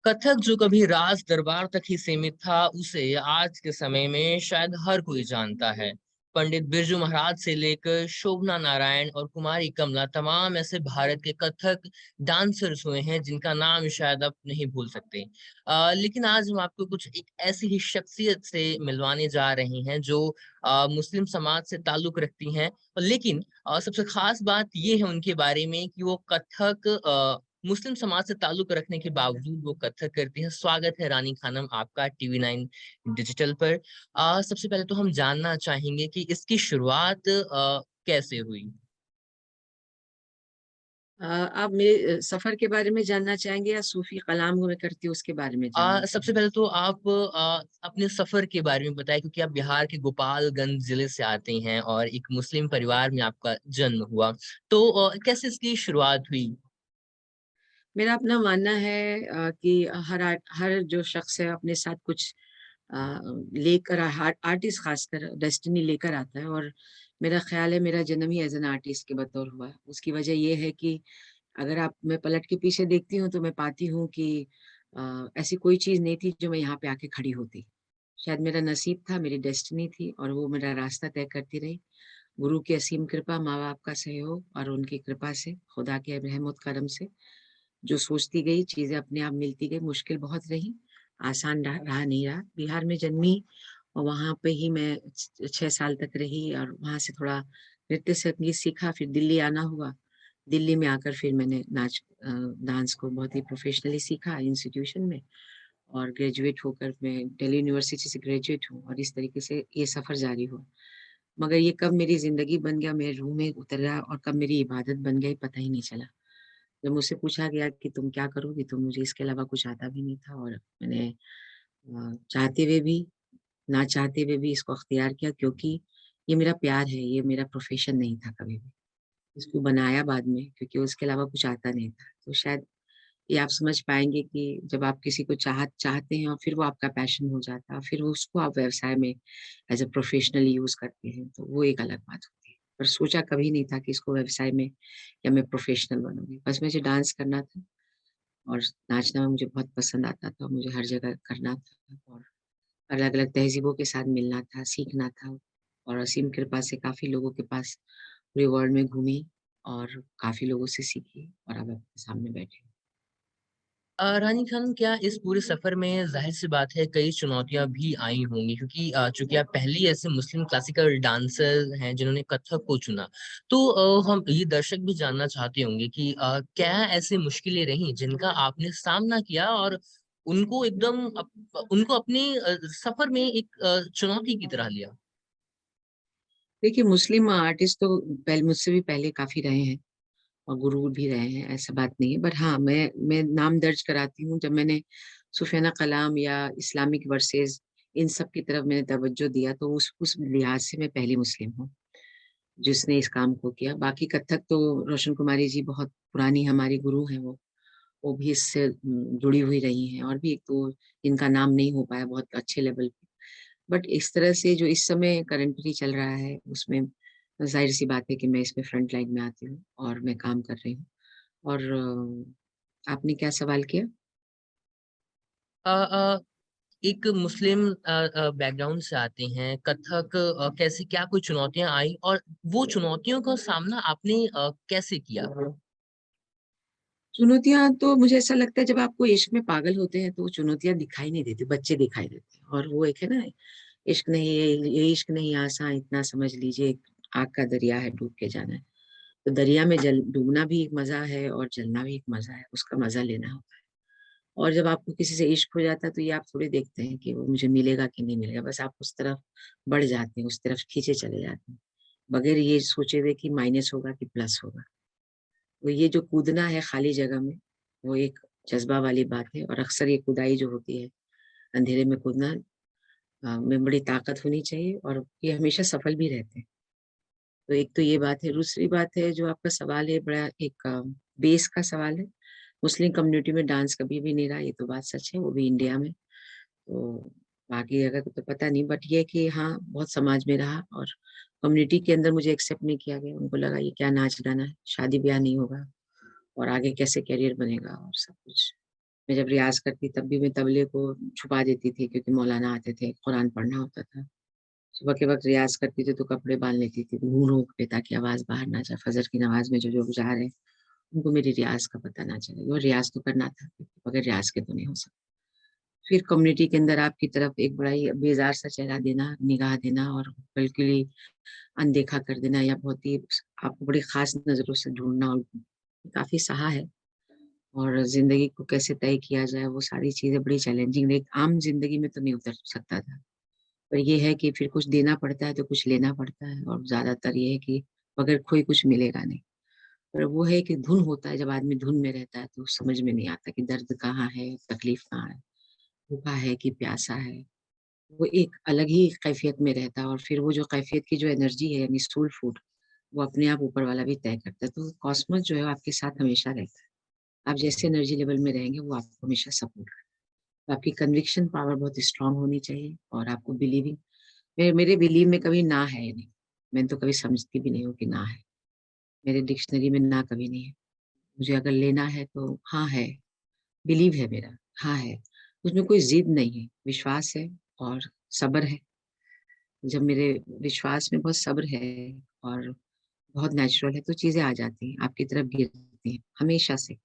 कथक जो कभी राज दरबार तक ही सीमित था, उसे आज के समय में शायद हर कोई जानता है। पंडित बिरजू महाराज से लेकर शोभना नारायण और कुमारी कमला तमाम ऐसे भारत के कथक डांसर्स हुए हैं जिनका नाम शायद आप नहीं भूल सकते। लेकिन आज हम आपको कुछ एक ऐसी ही शख्सियत से मिलवाने जा रहे हैं जो मुस्लिम समाज से ताल्लुक रखती हैं। लेकिन सबसे खास बात ये है उनके बारे में कि वो कथक मुस्लिम समाज से ताल्लुक रखने के बावजूद वो कथक करती हैं। स्वागत है रानी खानम आपका टीवी 9 डिजिटल पर। सबसे पहले तो हम जानना चाहेंगे कि इसकी शुरुआत कैसे हुई? आप मेरे सफ़र के बारे में जानना चाहेंगे या सूफ़ी कलाम मैं करती हूँ उसके बारे में जानना सबसे चाहेंगे? पहले तो आप अपने सफ़र के बारे में बताएँ क्योंकि आप बिहार के गोपालगंज ज़िले से आते हैं और एक मुस्लिम परिवार में आपका जन्म हुआ। तो कैसे इसकी शुरुआत हुई? मेरा अपना मानना है कि हर जो शख़्स है अपने साथ कुछ लेकर आर्टिस्ट ख़ासकर डेस्टिनी लेकर आता है और मेरा ख़्याल है मेरा जन्म ही एज़ एन आर्टिस्ट के बतौर हुआ है। उसकी वजह ये है कि अगर आप मैं पलट के पीछे देखती हूँ तो मैं पाती हूँ कि ऐसी कोई चीज़ नहीं थी जो मैं यहाँ पे आके खड़ी होती। शायद मेरा नसीब था, मेरी डेस्टिनी थी और वो मेरा रास्ता तय करती रही। गुरु की असीम कृपा, माँ-बाप का सहयोग और उनकी कृपा से, खुदा के रहमत करम से, जो सोचती गई चीज़ें अपने आप मिलती गई। मुश्किल बहुत रही, आसान रहा नहीं रहा। बिहार में जन्मी और वहाँ पे ही मैं 6 साल तक रही और वहाँ से थोड़ा नृत्य संगीत सीखा, फिर दिल्ली आना हुआ। दिल्ली में आकर फिर मैंने डांस को बहुत ही प्रोफ़ेशनली सीखा इंस्टीट्यूशन में और ग्रेजुएट होकर मैं दिल्ली यूनिवर्सिटी से ग्रेजुएट हूँ और इस तरीके से ये सफ़र जारी हुआ। मगर ये कब मेरी ज़िंदगी बन गया, मेरे रूह में उतरा और कब मेरी इबादत बन गई, पता ही नहीं चला। जब मुझसे पूछा गया कि तुम क्या करोगी? तो मुझे इसके अलावा कुछ आता भी नहीं था और मैंने चाहते हुए भी, ना चाहते हुए भी इसको अख्तियार किया क्योंकि ये मेरा प्यार है, ये मेरा प्रोफ़ेशन नहीं था कभी भी। इसको बनाया बाद में क्योंकि उसके अलावा कुछ आता नहीं था। तो शायद ये आप समझ पाएँगे कि जब आप किसी को चाहते हैं और फिर वो आपका पैशन हो जाता है, फिर उसको आप व्यवसाय में एज़ अ प्रोफ़ेशनल यूज़ करते हैं, तो वो एक अलग बात होती है। पर सोचा कभी नहीं था कि इसको व्यवसाय में या मैं प्रोफ़ेशनल बनूँगी। बस मुझे डांस करना था और नाचना मुझे बहुत पसंद आता था, मुझे हर जगह करना था और अलग-अलग तहज़ीबों के साथ मिलना था, सीखना था और असीम कृपा से काफ़ी लोगों के पास पूरे वर्ल्ड में घूमी और काफ़ी लोगों से सीखी और अब आपके सामने बैठी हूँ। रानी खानम क्या इस पूरे सफ़र में ज़ाहिर-सी बात है कई चुनौतियाँ भी आई होंगी क्योंकि चूँकि आप पहली ऐसे मुस्लिम क्लासिकल डांसर हैं जिन्होंने कथक को चुना। तो हम ये दर्शक भी जानना चाहते होंगे कि क्या ऐसी मुश्किलें रहीं जिनका आपने सामना किया और उनको एकदम उनको अपने सफ़र में एक चुनौती की तरह लिया? देखिए, मुस्लिम आर्टिस्ट तो मुझसे भी पहले काफ़ी रहे हैं और गुरु भी रहे हैं, ऐसा बात नहीं है। बट हाँ, मैं नाम दर्ज कराती हूँ जब मैंने सूफ़ियाना कलाम या इस्लामिक वर्सेज़ इन सब की तरफ मैंने तवज्जो दिया तो उस लिहाज़ से मैं पहली मुस्लिम हूँ, जिसने इस काम को किया। बाकी कथक तो रोशन कुमारी जी बहुत पुरानी हमारी गुरु हैं वो भी इससे जुड़ी हुई रही हैं और भी 1-2 जिनका नाम नहीं हो पाया बहुत अच्छे लेवल पे। बट इस तरह से जो इस समय करंटली चल रहा है, उसमें ज़ाहिर-सी बात है कि मैं इसमें फ्रंट लाइन में आती हूँ और मैं काम कर रही हूँ। और आपने क्या सवाल किया? अ अ, एक मुस्लिम बैकग्राउंड से आते हैं, कथक कैसे क्या कोई चुनौतियाँ आई और वो चुनौतियों का सामना आपने कैसे किया? चुनौतियाँ तो मुझे ऐसा लगता है जब आप कोई इश्क में पागल होते हैं, तो वो चुनौतियाँ दिखाई नहीं देती, बच्चे दिखाई देते हैं। और वो एक है ना, इश्क नहीं ये इश्क नहीं आसा इतना समझ लीजिए, आग का दरिया है डूब के जाना है। तो दरिया में जल डूबना भी एक मज़ा है और जलना भी एक मज़ा है, उसका मज़ा लेना होता है। और जब आपको किसी से इश्क हो जाता है तो ये आप थोड़ी देखते हैं कि वो मुझे मिलेगा कि नहीं मिलेगा, बस आप उस तरफ बढ़ जाते हैं, उस तरफ खींचे चले जाते हैं, बगैर ये सोचे हुए कि माइनस होगा कि प्लस होगा। तो ये जो कूदना है खाली जगह में, वो एक जज़्बा वाली बात है और अक्सर ये खुदाई जो होती है, अंधेरे में कूदना में बड़ी ताकत होनी चाहिए और ये हमेशा सफल भी रहते हैं। तो एक तो ये बात है, दूसरी बात है जो आपका सवाल है बड़ा एक बेस का सवाल है। मुस्लिम कम्युनिटी में डांस कभी भी नहीं रहा, ये तो बात सच है, वो भी इंडिया में। तो बाकी जगह का तो पता नहीं बट ये है कि हाँ, बहुत समाज में रहा और कम्युनिटी के अंदर मुझे एक्सेप्ट नहीं किया गया। उनको लगा ये क्या नाच-गाना है, शादी-ब्याह नहीं होगा और आगे कैसे करियर बनेगा और सब कुछ। मैं जब रियाज़ करती तब भी मैं तबले को छुपा देती थी क्योंकि मौलाना आते थे, कुरान पढ़ना होता था। सुबह के वक़्त रियाज़ करती थी तो कपड़े बाँध लेती थी घूँघ पे ताकि आवाज़ बाहर ना जाए। फ़जर की नमाज़ में जो लोग जा रहे हैं, उनको मेरी रियाज़ का पता ना चले और रियाज़ तो करना था, बगैर रियाज़ के तो नहीं हो सकता। फिर कम्युनिटी के अंदर आपकी तरफ एक बड़ा ही बेज़ार सा चेहरा देना, निगाह देना और बिल्कुल ही अनदेखा कर देना या बहुत ही आपको बड़ी ख़ास नज़रों से ढूँढना और काफ़ी सहा है। और ज़िंदगी को कैसे तय किया जाए, वो सारी चीज़ें बड़ी चैलेंजिंग एक आम ज़िंदगी में तो नहीं उतर सकता था। पर ये है कि फिर कुछ देना पड़ता है, तो कुछ लेना पड़ता है और ज़्यादातर ये है कि बगैर खोए कुछ मिलेगा नहीं। पर वो है कि धुन होता है, जब आदमी धुन में रहता है, तो समझ में नहीं आता कि दर्द कहाँ है, तकलीफ़ कहाँ है, भूखा है कि प्यासा है। वो एक अलग ही कैफ़ियत में रहता है और फिर वो जो कैफ़ियत की जो एनर्जी है यानी सोल फूड, वो अपने आप ऊपर वाला भी तय करता है। तो कॉस्मोस जो है आपके साथ हमेशा रहता है। आप जैसे एनर्जी लेवल में रहेंगे, वो आपको हमेशा सपोर्ट तो आपकी कन्विक्शन पावर बहुत स्ट्रांग होनी चाहिए और आपको बिलीविंग मेरे बिलीव में कभी ना है ही नहीं। मैं तो कभी समझती भी नहीं हूँ कि ना है। मेरे डिक्शनरी में ना कभी नहीं है। मुझे अगर लेना है तो हाँ है, बिलीव है मेरा, हाँ है। उसमें कोई ज़िद नहीं है, विश्वास है और सब्र है। जब मेरे विश्वास में बहुत सब्र है और बहुत नेचुरल है तो चीज़ें आ जाती हैं, आपकी तरफ गिरती हैं, हमेशा से।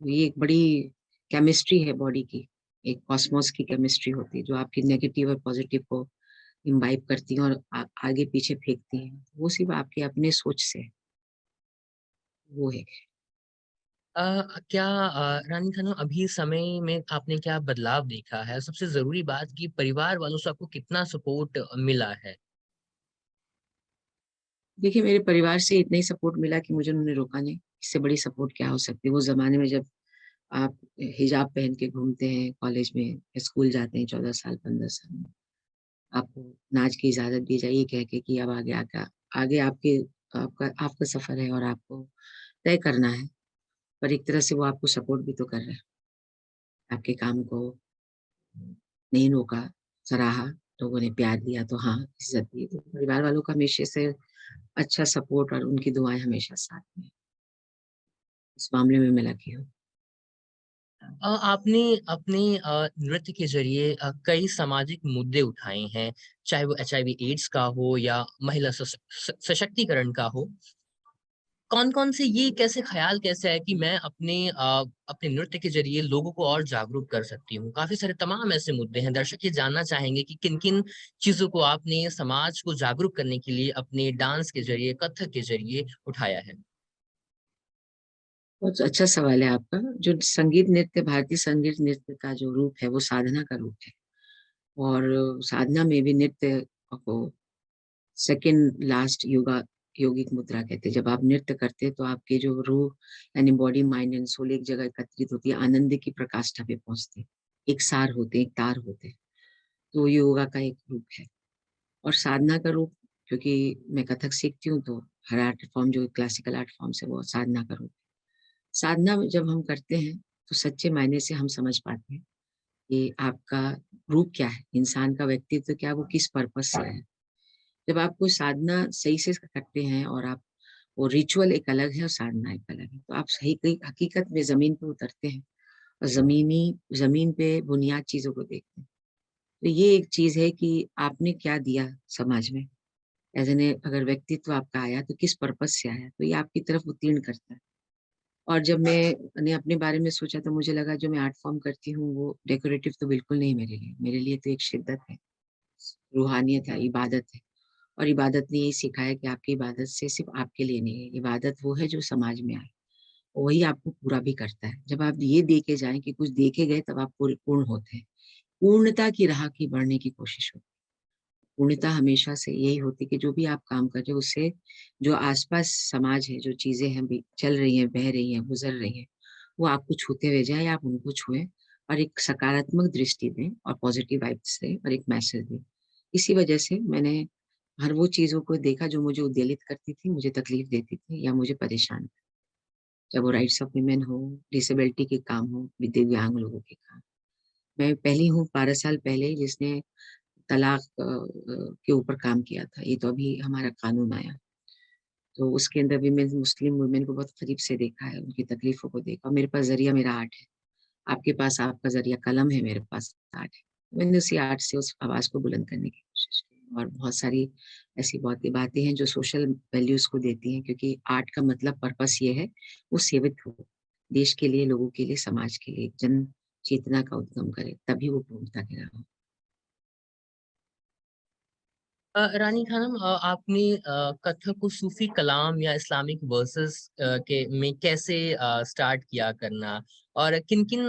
ये एक बड़ी केमिस्ट्री है बॉडी की, एक कॉस्मोस की केमिस्ट्री होती है जो आपकी नेगेटिव और पॉजिटिव को इम्बाइब करती हैं और आगे पीछे फेंकती हैं। वो सिर्फ़ आपके अपने सोच से है, वो है। क्या रानी खानम अभी समय में आपने क्या बदलाव देखा है? सबसे ज़रूरी बात कि परिवार वालों से आपको कितना सपोर्ट मिला है? देखिए मेरे परिवार से इतना ही सपोर्ट मिला कि मुझे उन्होंने रोका नहीं, इससे बड़ी सपोर्ट क्या हो सकती है। वो ज़माने में जब आप हिजाब पहन के घूमते हैं कॉलेज में या स्कूल जाते हैं 14 साल, 15 साल में, आपको नाच की इजाज़त दी जाए ये कह के कि अब आगे आपके आपका आपका सफ़र है और आपको तय करना है। पर एक तरह से वो आपको सपोर्ट भी तो कर रहे हैं। आपके काम को नहीं रोका, सराहा, लोगों ने प्यार दिया तो हाँ, इज़्ज़त दी। तो परिवार वालों का हमेशा से अच्छा सपोर्ट और उनकी दुआएँ हमेशा साथ में हैं। इस मामले में मैं लकी हूँ। आपने अपने नृत्य के ज़रिए कई सामाजिक मुद्दे उठाए हैं, चाहे वो एचआईवी एड्स का हो या महिला सशक्तिकरण का हो। कौन-कौन से ये कैसे ख़्याल कैसे आया कि मैं अपने नृत्य के ज़रिए लोगों को और जागरूक कर सकती हूँ? काफ़ी सारे तमाम ऐसे मुद्दे हैं, दर्शक ये जानना चाहेंगे कि किन-किन चीज़ों को आपने समाज को जागरूक करने के लिए अपने डांस के ज़रिए, कथक के ज़रिए उठाया है? बहुत अच्छा सवाल है आपका। जो संगीत नृत्य भारतीय संगीत नृत्य का जो रूप है, वो साधना का रूप है और साधना में भी नृत्य को सेकंड लास्ट योगिक मुद्रा कहते हैं। जब आप नृत्य करते हैं तो आपकी जो रूह यानी बॉडी, माइंड एंड सोल एक जगह एकत्रित होती है, आनंद की प्रकाष्ठा पे पहुँचते हैं। एक सार होते हैं, एक तार होते हैं। तो ये योगा का एक रूप है और साधना का रूप क्योंकि मैं कथक सीखती हूँ तो हर आर्ट फॉर्म जो क्लासिकल आर्ट फॉर्म्स है वो साधना का रूप है। साधना में जब हम करते हैं तो सच्चे मायने से हम समझ पाते हैं कि आपका रूप क्या है, इंसान का व्यक्तित्व क्या है, वो किस पर्पज़ से है। जब आप कोई साधना सही से करते हैं और आप वो रिचुअल एक अलग है और साधना एक अलग है। तो आप सही कही हकीकत में ज़मीन पे उतरते हैं और ज़मीन पे बुनियाद चीज़ों को देखते हैं। तो ये एक चीज़ है कि आपने क्या दिया समाज में। एज़ एन ए अगर व्यक्तित्व आपका आया तो किस पर्पज़ से आया, तो ये आपकी तरफ उत्तीर्ण करता है। और जब मैंने अपने बारे में सोचा तो मुझे लगा जो मैं आर्ट फ़ॉर्म करती हूँ वो डेकोरेटिव तो बिल्कुल नहीं मेरे लिए। मेरे लिए तो एक शिद्दत है, रूहानियत है, इबादत है। और इबादत ने यही सिखाया कि आपकी इबादत से सिर्फ़ आपके लिए नहीं है, इबादत वो है जो समाज में आए, वही आपको पूरा भी करता है। जब आप ये दे के जाएँ कि कुछ दे के गए तब आप पूर्ण होते हैं। पूर्णता की राह की बढ़ने की कोशिश होती है। पूर्णता हमेशा से यही होती है कि जो भी आप काम कर रहे हो उससे जो आस-पास समाज है, जो चीज़ें हैं भी चल रही हैं, बह रही हैं, गुज़र रही हैं, वो आपको छूते हुए जाएँ, आप उनको छुएँ और एक सकारात्मक दृष्टि दें और पॉज़िटिव वाइब्स दें और एक मैसेज दें। इसी वजह से मैंने हर वो चीज़ों को देखा जो मुझे उद्वेलित करती थी, मुझे तकलीफ़ देती थी या मुझे परेशान जब वो राइट्स ऑफ वुमेन हो, डिसेबिलिटी के काम हो, दिव्यांग लोगों के काम। मैं पहली हूँ 12 साल पहले जिसने तलाक के ऊपर काम किया था। ये तो अभी हमारा कानून आया। तो उसके अंदर भी मैं मुस्लिम वुमेन को बहुत करीब से देखा है, उनकी तकलीफ़ों को देखा। मेरे पास ज़रिया मेरा आर्ट है। आपके पास आपका ज़रिया कलम है, मेरे पास आर्ट है। मैंने उसी आर्ट से उस आवाज़ को बुलंद करने की कोशिश की और बहुत सारी ऐसी बहुत बातें हैं जो सोशल वैल्यूज़ को देती हैं, क्योंकि आर्ट का मतलब पर्पस ये है, वो सेवित हो, देश के लिए, लोगों के लिए, समाज के लिए, जन चेतना का उद्गम करे, तभी वो पूर्णता के राह हो। रानी खानम, आपने कथक को सूफी कलाम या इस्लामिक वर्सेस के में कैसे स्टार्ट किया करना, और किन-किन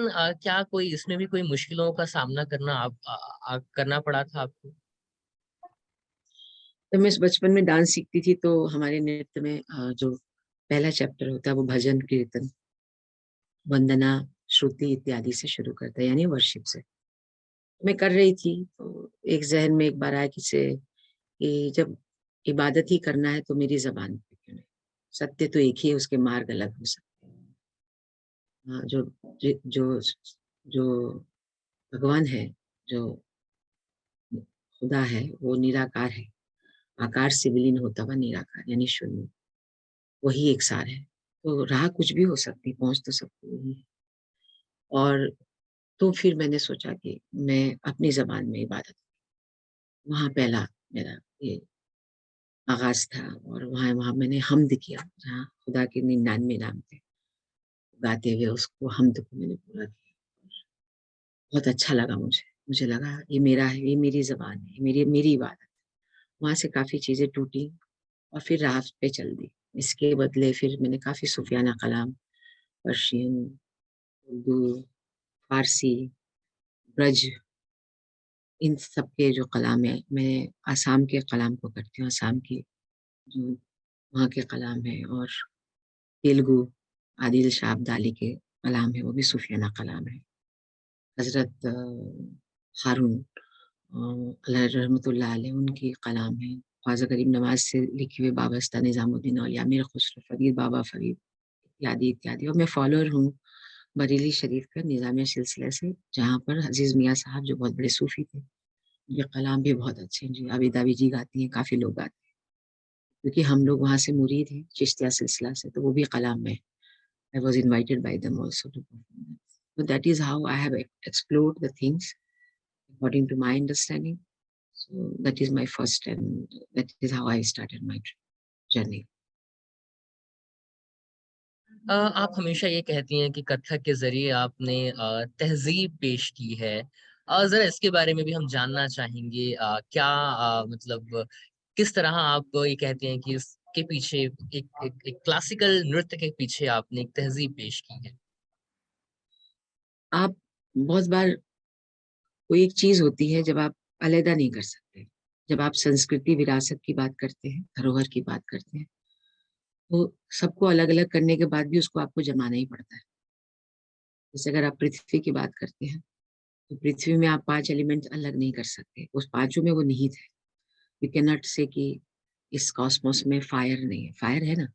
क्या कोई इसमें भी कोई मुश्किलों का सामना करना पड़ा था आपको? जब मैं बचपन में डांस सीखती थी तो हमारे नृत्य में जो पहला चैप्टर होता है वो भजन, कीर्तन, वंदना, श्रुति इत्यादि से शुरू करता है, यानी वर्शिप से। मैं कर रही थी तो एक ज़हन में एक बार आया कि जब इबादत ही करना है तो मेरी ज़बान पे क्यों नहीं? सत्य तो एक ही है, उसके मार्ग अलग हो सकते हैं। हाँ, जो जो भगवान है, जो खुदा है, वो निराकार है। आकार से विलीन होता हुआ निराकार यानी शून्य, वही एक सार है। तो राह कुछ भी हो सकती, पहुँच तो सबको वही है। और तो फिर मैंने सोचा कि मैं अपनी ज़बान में इबादत, वहाँ पहला मेरा ये आगाज़ था और वहाँ वहाँ मैंने हम्द किया, जहाँ खुदा के 99 नाम थे। गाते हुए उसको हम्द को मैंने पूरा किया। बहुत अच्छा लगा मुझे। मुझे लगा ये मेरा है, ये मेरी ज़बान है, ये मेरी मेरी इबादत। वहाँ से काफ़ी चीज़ें टूटी और फिर राह पे चल दी। इसके बदले फिर मैंने काफ़ी सूफियाना कलाम, पर्शियन, उर्दू, फ़ारसी, ब्रज, इन सब के जो कलाम हैं, मैं आसाम के कलाम को करती हूँ। आसाम की जो वहाँ के कलाम हैं और तेलुगु, आदिल शाह अब्दाली के कलाम है, वो भी सूफियाना कलाम है। हज़रत हारून रहमतुल्लाह अलैह उनकी कलाम है। ख्वाजा गरीब नवाज़ से लिखे हुए वाबस्ता निज़ामुद्दीन औलिया, मीर खुसरो, फ़रीद, बाबा फ़रीद इत्यादि, इत्यादि। और मैं फ़ॉलोअर हूँ बरेली शरीफ का निज़ामिया सिलसिले से, जहाँ पर अज़ीज़ मियाँ साहब जो बहुत बड़े सूफ़ी थे, उनके कलाम भी बहुत अच्छे हैं जी। आबिदा बीजी गाती हैं, काफ़ी लोग गाते हैं। क्योंकि हम लोग वहाँ से मुरीद हैं, चिश्तिया सिलसिला से, तो वो भी कलाम में I was invited by them also to perform that. So that is how I have explored the things according to my understanding. So that is my first, and that is how I started my journey. आप हमेशा ये कहती हैं कि कथक के ज़रिए आपने तहज़ीब पेश की है। ज़रा इसके बारे में भी हम जानना चाहेंगे, क्या मतलब किस तरह आप ये कहती हैं कि इसके पीछे एक क्लासिकल नृत्य के पीछे आपने एक तहज़ीब पेश की है? आप बहुत बार कोई एक चीज़ होती है जब आप अलग नहीं कर सकते। जब आप संस्कृति विरासत की बात करते हैं, धरोहर की बात करते हैं, तो सबको अलग-अलग करने के बाद भी उसको आपको जमाना ही पड़ता है। जैसे अगर आप पृथ्वी की बात करते हैं, तो पृथ्वी में आप 5 एलिमेंट अलग नहीं कर सकते। उस पाँचों में वो निहित है। यू कैन नॉट से कि इस कॉस्मोस में फायर नहीं है। फायर है ना,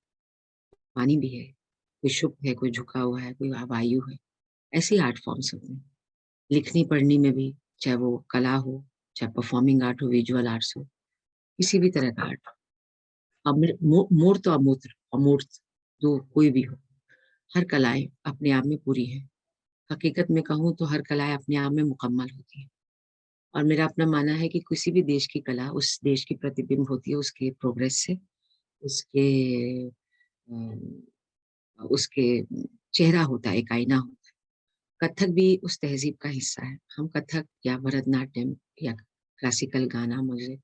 पानी भी है, कोई शुभ है, कोई झुका हुआ है, कोई वायु है। ऐसे ही आर्ट फॉर्म्स होते हैं। लिखनी-पढ़नी में भी, चाहे वो कला हो, चाहे परफॉर्मिंग आर्ट हो, विजुअल आर्ट्स हो, किसी भी तरह का आर्ट। मूर्त और अमूर्त, अमूर्त जो कोई भी हो, हर कलाएँ अपने आप में पूरी हैं। हकीकत में कहूँ तो हर कलाएँ अपने आप में मुकम्मल होती हैं। और मेरा अपना मानना है कि किसी भी देश की कला उस देश की प्रतिबिंब होती है उसके प्रोग्रेस से, उसके उसके चेहरा होता है, एक आईना होता है। कथक भी उस तहज़ीब का हिस्सा है। हम कथक या भरतनाट्यम या क्लासिकल गाना म्यूज़िक,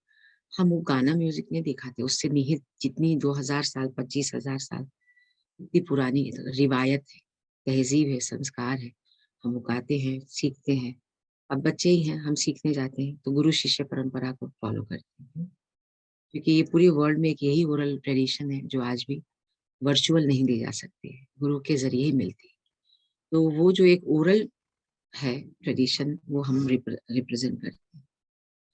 हम वो गाना म्यूज़िक नहीं दिखाते, उससे निहित जितनी 2000 साल, 25,000 साल, इतनी पुरानी रिवायत है, तहज़ीब है, संस्कार है, हम वो गाते हैं, सीखते हैं। अब बच्चे ही हैं, हम सीखने जाते हैं, तो गुरु शिष्य परंपरा को फ़ॉलो करते हैं। क्योंकि ये पूरे वर्ल्ड में एक यही ओरल ट्रेडिशन है, जो आज भी वर्चुअल नहीं दी जा सकती है, गुरु के ज़रिए ही मिलती है। तो वो जो एक ओरल है ट्रेडिशन, वो हम रिप्रेज़ेंट करते हैं।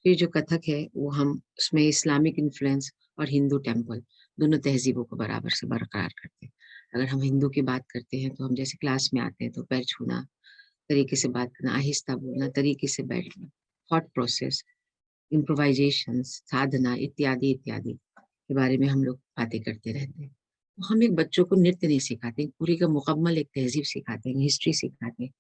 फिर जो कथक है, वो हम उसमें इस्लामिक इन्फ्लुएंस और हिंदू टेम्पल, दोनों तहज़ीबों को बराबर से बरकरार करते हैं। अगर हम हिंदू की बात करते हैं, तो हम जैसे क्लास में आते हैं, तो पैर छूना, तरीके से बात करना, आहिस्ता बोलना, तरीके से बैठना, थॉट प्रोसेस, इम्प्रोवाइज़ेशंस, साधना इत्यादि, इत्यादि के बारे में हम लोग बातें करते रहते हैं। तो हम एक बच्चों को नृत्य नहीं सिखाते, पूरी का मुकम्मल एक तहज़ीब सिखाते हैं, हिस्ट्री सिखाते हैं।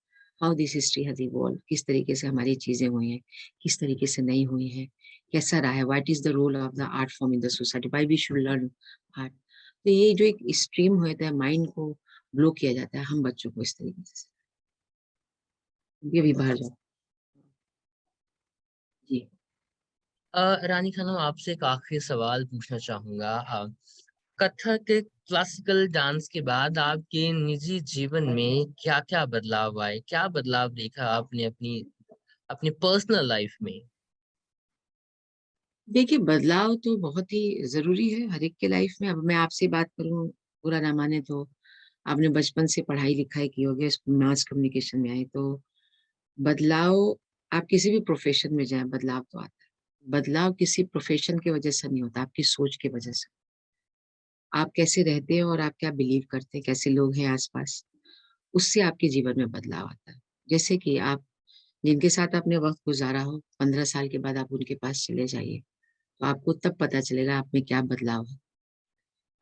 How this history has evolved, किस तरीके से हमारी चीज़ें हुई हैं, किस तरीके से नहीं हुई हैं, कैसा रहा है, what is the role of the art form in the society, why we should learn art. तो ये जो एक स्ट्रीम होता है, माइंड को ब्लो किया जाता है हम बच्चों को इस तरीके से। ये भी बाहर जाओ। जी। रानी खानम, आपसे एक आखिरी सवाल पूछना चाहूँगा। कथक क्लासिकल डांस के बाद आपके निजी जीवन में क्या-क्या बदलाव आए? क्या बदलाव देखा आपने अपनी अपनी पर्सनल लाइफ में? देखिए, बदलाव तो बहुत ही ज़रूरी है हर एक के लाइफ में। अब मैं आपसे बात करूँ, बुरा ना माने तो, आपने बचपन से पढ़ाई-लिखाई की होगी, मास कम्युनिकेशन में आए, तो बदलाव आप किसी भी प्रोफ़ेशन में जाएँ, बदलाव तो आता है। बदलाव किसी प्रोफ़ेशन की वजह से नहीं होता, आपकी सोच की वजह से। आप कैसे रहते हो और आप क्या बिलीव करते हैं, कैसे लोग हैं आस-पास, उससे आपके जीवन में बदलाव आता है। जैसे कि आप जिनके साथ आपने वक़्त गुज़ारा हो, 15 साल के बाद आप उनके पास चले जाइए, तो आपको तब पता चलेगा आप में क्या बदलाव है,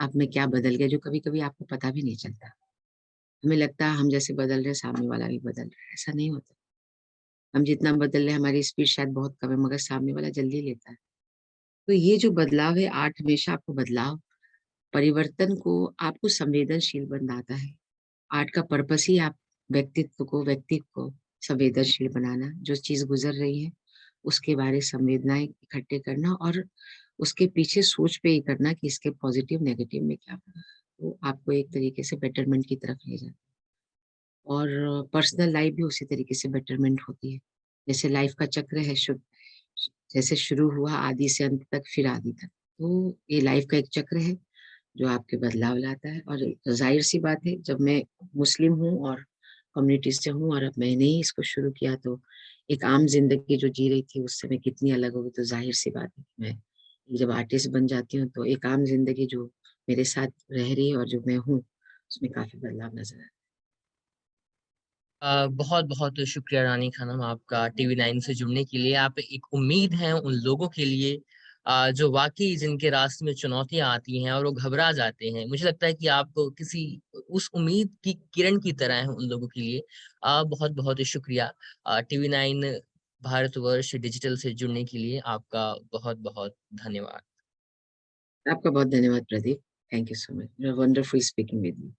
आप में क्या बदल गया, जो कभी-कभी आपको पता भी नहीं चलता। हमें लगता है हम जैसे बदल रहे हैं, सामने वाला भी बदल रहा है, ऐसा नहीं होता। हम जितना बदल रहे हैं, हमारी स्पीड शायद बहुत कम है, मगर सामने वाला जल्दी लेता है। तो ये जो बदलाव है, आर्ट हमेशा आपको बदलाव, परिवर्तन को आपको संवेदनशील बनाता है। आर्ट का पर्पस ही आप व्यक्ति को संवेदनशील बनाना, जो चीज़ गुज़र रही है, उसके बारे संवेदनाएँ इकट्ठे करना और उसके पीछे सोच पे ये करना कि इसके पॉज़िटिव, नेगेटिव में क्या वो आपको एक तरीके से बेटरमेंट की तरफ ले जाता है। और पर्सनल लाइफ़ भी उसी तरीके से बेटरमेंट होती है। जैसे लाइफ़ का चक्र है जैसे शुरू हुआ आदि से अंत तक फिर आदि तक। तो ये लाइफ़ का एक चक्र है जो आपके बदलाव लाता है और ज़ाहिर-सी बात है जब मैं मुस्लिम हूँ और कम्युनिटी से हूँ और अब मैंने ही इसको शुरू किया तो एक आम ज़िंदगी जो जी रही थी उससे मैं कितनी अलग हो गई तो ज़ाहिर-सी बात है कि मैं जब आर्टिस्ट बन जाती हूँ तो एक आम ज़िंदगी जो मेरे साथ रह रही है और जो मैं हूँ, उसमें काफ़ी बदलाव नज़र आता है। बहुत-बहुत शुक्रिया रानी खानम आपका टीवी 9 से जुड़ने के लिए। आप एक उम्मीद हैं उन लोगों के लिए जो वाक़ई जिनके रास्ते में चुनौतियाँ आती हैं और वो घबरा जाते हैं। मुझे लगता है कि आप किसी उस उम्मीद की किरण की तरह हैं उन लोगों के लिए। बहुत-बहुत शुक्रिया। टीवी 9 भारतवर्ष डिजिटल से जुड़ने के लिए आपका बहुत-बहुत धन्यवाद। आपका बहुत धन्यवाद Pradeep. Thank you so much. You are wonderful speaking with me.